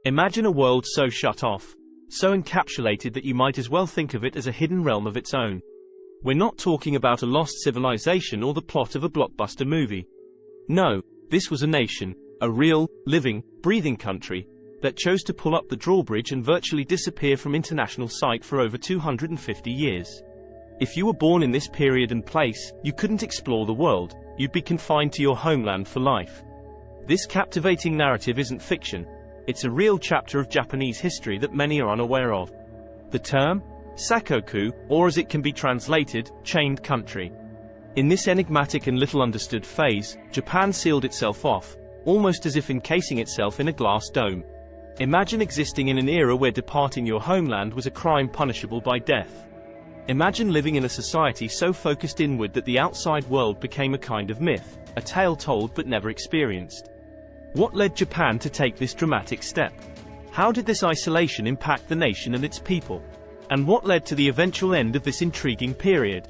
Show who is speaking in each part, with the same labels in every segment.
Speaker 1: Imagine a world so shut off, so encapsulated that you might as well think of it as a hidden realm of its own. We're not talking about a lost civilization or the plot of a blockbuster movie. No, this was a nation, a real, living, breathing country, that chose to pull up the drawbridge and virtually disappear from international sight for over 250 years. If you were born in this period and place, you couldn't explore the world, you'd be confined to your homeland for life. This captivating narrative isn't fiction. It's a real chapter of Japanese history that many are unaware of. The term? Sakoku, or as it can be translated, chained country. In this enigmatic and little understood phase, Japan sealed itself off, almost as if encasing itself in a glass dome. Imagine existing in an era where departing your homeland was a crime punishable by death. Imagine living in a society so focused inward that the outside world became a kind of myth, a tale told but never experienced. What led Japan to take this dramatic step? How did this isolation impact the nation and its people? And what led to the eventual end of this intriguing period?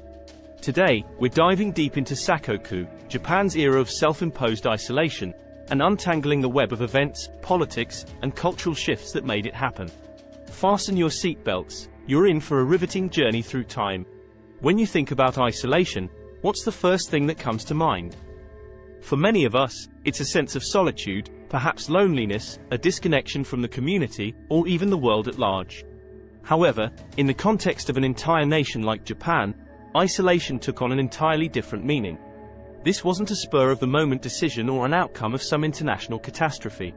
Speaker 1: Today, we're diving deep into Sakoku, Japan's era of self-imposed isolation, and untangling the web of events, politics, and cultural shifts that made it happen. Fasten your seatbelts, you're in for a riveting journey through time. When you think about isolation, what's the first thing that comes to mind? For many of us, it's a sense of solitude, perhaps loneliness, a disconnection from the community, or even the world at large. However, in the context of an entire nation like Japan, isolation took on an entirely different meaning. This wasn't a spur-of-the-moment decision or an outcome of some international catastrophe.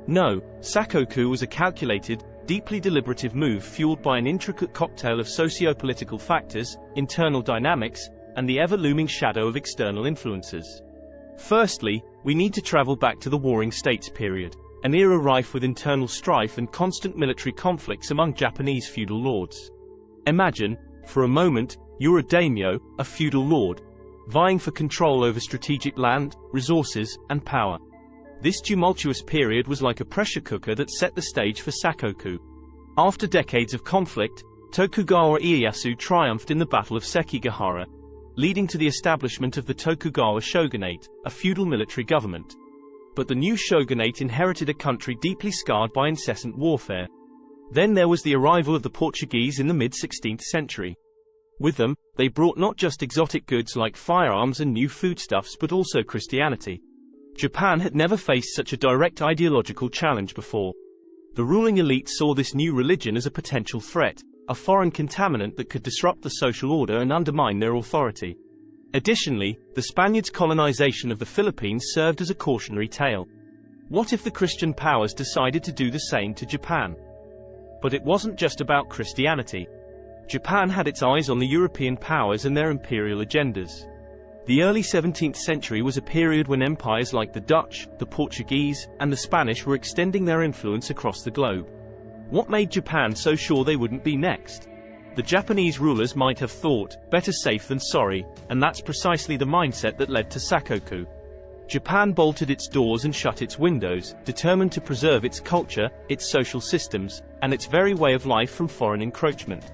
Speaker 1: No, Sakoku was a calculated, deeply deliberative move fueled by an intricate cocktail of socio-political factors, internal dynamics, and the ever-looming shadow of external influences. Firstly, we need to travel back to the Warring States period, an era rife with internal strife and constant military conflicts among Japanese feudal lords. Imagine, for a moment, you're a daimyo, a feudal lord, vying for control over strategic land, resources, and power. This tumultuous period was like a pressure cooker that set the stage for Sakoku. After decades of conflict, Tokugawa Ieyasu triumphed in the Battle of Sekigahara, leading to the establishment of the Tokugawa shogunate, a feudal military government. But the new shogunate inherited a country deeply scarred by incessant warfare. Then there was the arrival of the Portuguese in the mid-16th century. With them, they brought not just exotic goods like firearms and new foodstuffs but also Christianity. Japan had never faced such a direct ideological challenge before. The ruling elite saw this new religion as a potential threat, a foreign contaminant that could disrupt the social order and undermine their authority. Additionally, the Spaniards' colonization of the Philippines served as a cautionary tale. What if the Christian powers decided to do the same to Japan? But it wasn't just about Christianity. Japan had its eyes on the European powers and their imperial agendas. The early 17th century was a period when empires like the Dutch, the Portuguese, and the Spanish were extending their influence across the globe. What made Japan so sure they wouldn't be next? The Japanese rulers might have thought, better safe than sorry, and that's precisely the mindset that led to Sakoku. Japan bolted its doors and shut its windows, determined to preserve its culture, its social systems, and its very way of life from foreign encroachment.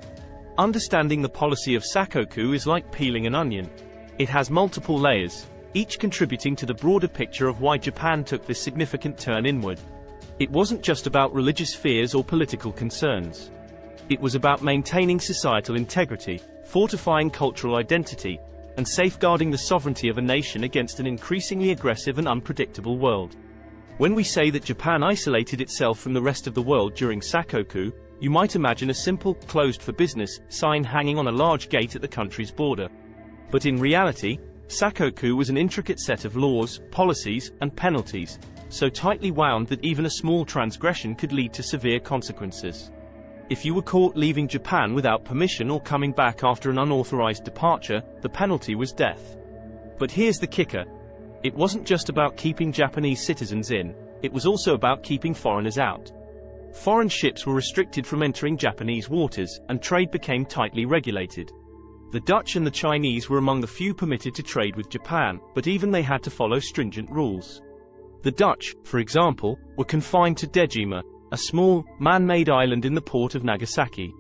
Speaker 1: Understanding the policy of Sakoku is like peeling an onion. It has multiple layers, each contributing to the broader picture of why Japan took this significant turn inward. It wasn't just about religious fears or political concerns. It was about maintaining societal integrity, fortifying cultural identity, and safeguarding the sovereignty of a nation against an increasingly aggressive and unpredictable world. When we say that Japan isolated itself from the rest of the world during Sakoku, you might imagine a simple, closed for business, sign hanging on a large gate at the country's border. But in reality, Sakoku was an intricate set of laws, policies, and penalties, so tightly wound that even a small transgression could lead to severe consequences. If you were caught leaving Japan without permission or coming back after an unauthorized departure, the penalty was death. But here's the kicker. It wasn't just about keeping Japanese citizens in, it was also about keeping foreigners out. Foreign ships were restricted from entering Japanese waters, and trade became tightly regulated. The Dutch and the Chinese were among the few permitted to trade with Japan, but even they had to follow stringent rules. The Dutch, for example, were confined to Dejima, a small, man-made island in the port of Nagasaki.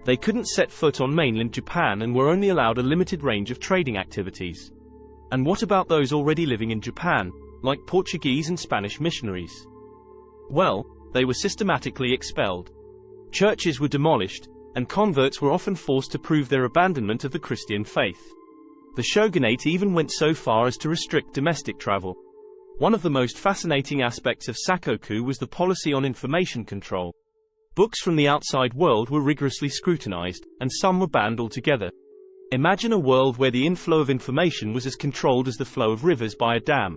Speaker 1: They couldn't set foot on mainland Japan and were only allowed a limited range of trading activities. And what about those already living in Japan, like Portuguese and Spanish missionaries? Well, they were systematically expelled. Churches were demolished, and converts were often forced to prove their abandonment of the Christian faith. The shogunate even went so far as to restrict domestic travel. One of the most fascinating aspects of Sakoku was the policy on information control. Books from the outside world were rigorously scrutinized, and some were banned altogether. Imagine a world where the inflow of information was as controlled as the flow of rivers by a dam.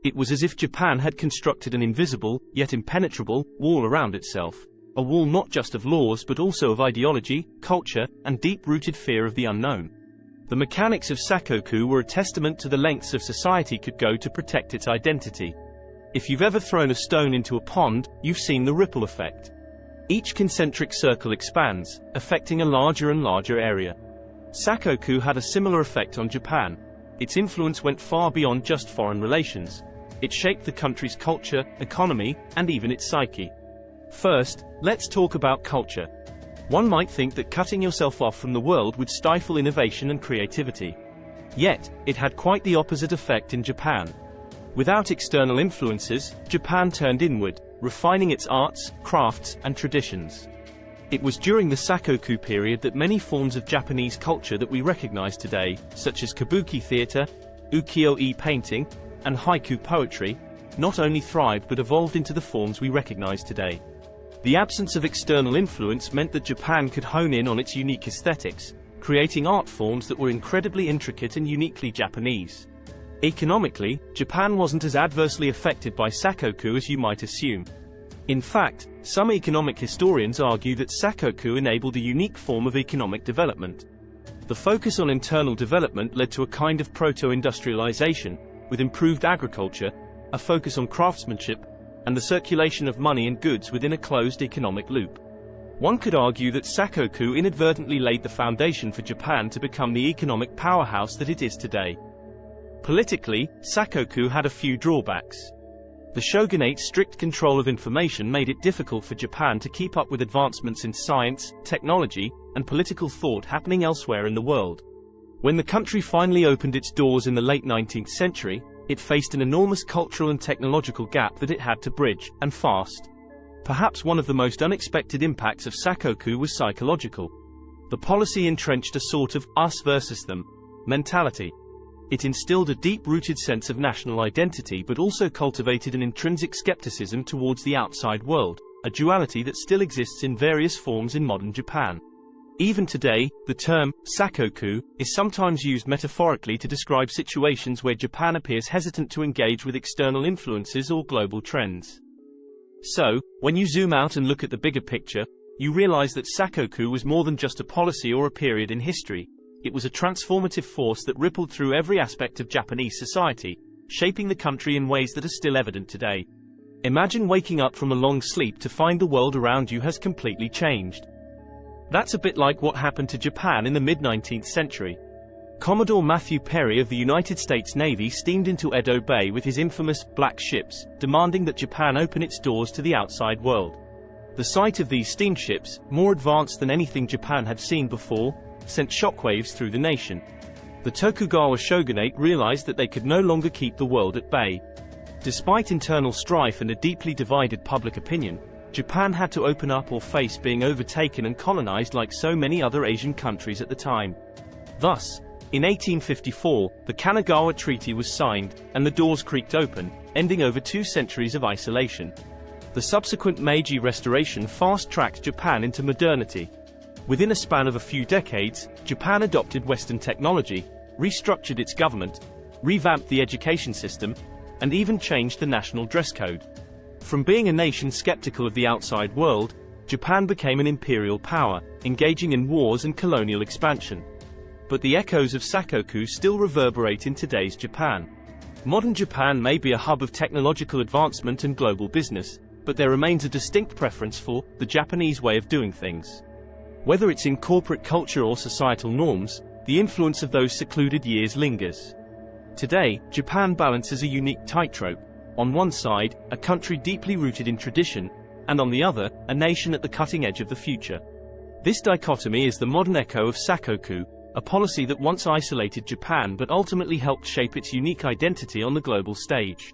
Speaker 1: It was as if Japan had constructed an invisible, yet impenetrable, wall around itself. A wall not just of laws but also of ideology, culture, and deep-rooted fear of the unknown. The mechanics of Sakoku were a testament to the lengths of society could go to protect its identity. If you've ever thrown a stone into a pond, you've seen the ripple effect. Each concentric circle expands, affecting a larger and larger area. Sakoku had a similar effect on Japan. Its influence went far beyond just foreign relations. It shaped the country's culture, economy, and even its psyche. First, let's talk about culture. One might think that cutting yourself off from the world would stifle innovation and creativity. Yet, it had quite the opposite effect in Japan. Without external influences, Japan turned inward, refining its arts, crafts, and traditions. It was during the Sakoku period that many forms of Japanese culture that we recognize today, such as kabuki theater, ukiyo-e painting, and haiku poetry, not only thrived but evolved into the forms we recognize today. The absence of external influence meant that Japan could hone in on its unique aesthetics, creating art forms that were incredibly intricate and uniquely Japanese. Economically, Japan wasn't as adversely affected by Sakoku as you might assume. In fact, some economic historians argue that Sakoku enabled a unique form of economic development. The focus on internal development led to a kind of proto-industrialization, with improved agriculture, a focus on craftsmanship, and the circulation of money and goods within a closed economic loop. One could argue that Sakoku inadvertently laid the foundation for Japan to become the economic powerhouse that it is today. Politically, Sakoku had a few drawbacks. The shogunate's strict control of information made it difficult for Japan to keep up with advancements in science, technology, and political thought happening elsewhere in the world. When the country finally opened its doors in the late 19th century, it faced an enormous cultural and technological gap that it had to bridge, and fast. Perhaps one of the most unexpected impacts of Sakoku was psychological. The policy entrenched a sort of us versus them mentality. It instilled a deep-rooted sense of national identity but also cultivated an intrinsic skepticism towards the outside world, a duality that still exists in various forms in modern Japan. Even today, the term Sakoku is sometimes used metaphorically to describe situations where Japan appears hesitant to engage with external influences or global trends. So, when you zoom out and look at the bigger picture, you realize that Sakoku was more than just a policy or a period in history. It was a transformative force that rippled through every aspect of Japanese society, shaping the country in ways that are still evident today. Imagine waking up from a long sleep to find the world around you has completely changed. That's a bit like what happened to Japan in the mid-19th century. Commodore Matthew Perry of the United States Navy steamed into Edo Bay with his infamous black ships, demanding that Japan open its doors to the outside world. The sight of these steamships, more advanced than anything Japan had seen before, sent shockwaves through the nation. The Tokugawa shogunate realized that they could no longer keep the world at bay. Despite internal strife and a deeply divided public opinion, Japan had to open up or face being overtaken and colonized like so many other Asian countries at the time. Thus, in 1854, the Kanagawa Treaty was signed, and the doors creaked open, ending over 2 centuries of isolation. The subsequent Meiji Restoration fast-tracked Japan into modernity. Within a span of a few decades, Japan adopted Western technology, restructured its government, revamped the education system, and even changed the national dress code. From being a nation skeptical of the outside world, Japan became an imperial power, engaging in wars and colonial expansion. But the echoes of Sakoku still reverberate in today's Japan. Modern Japan may be a hub of technological advancement and global business, but there remains a distinct preference for the Japanese way of doing things. Whether it's in corporate culture or societal norms, the influence of those secluded years lingers. Today, Japan balances a unique tightrope. On one side, a country deeply rooted in tradition, and on the other, a nation at the cutting edge of the future. This dichotomy is the modern echo of Sakoku, a policy that once isolated Japan but ultimately helped shape its unique identity on the global stage.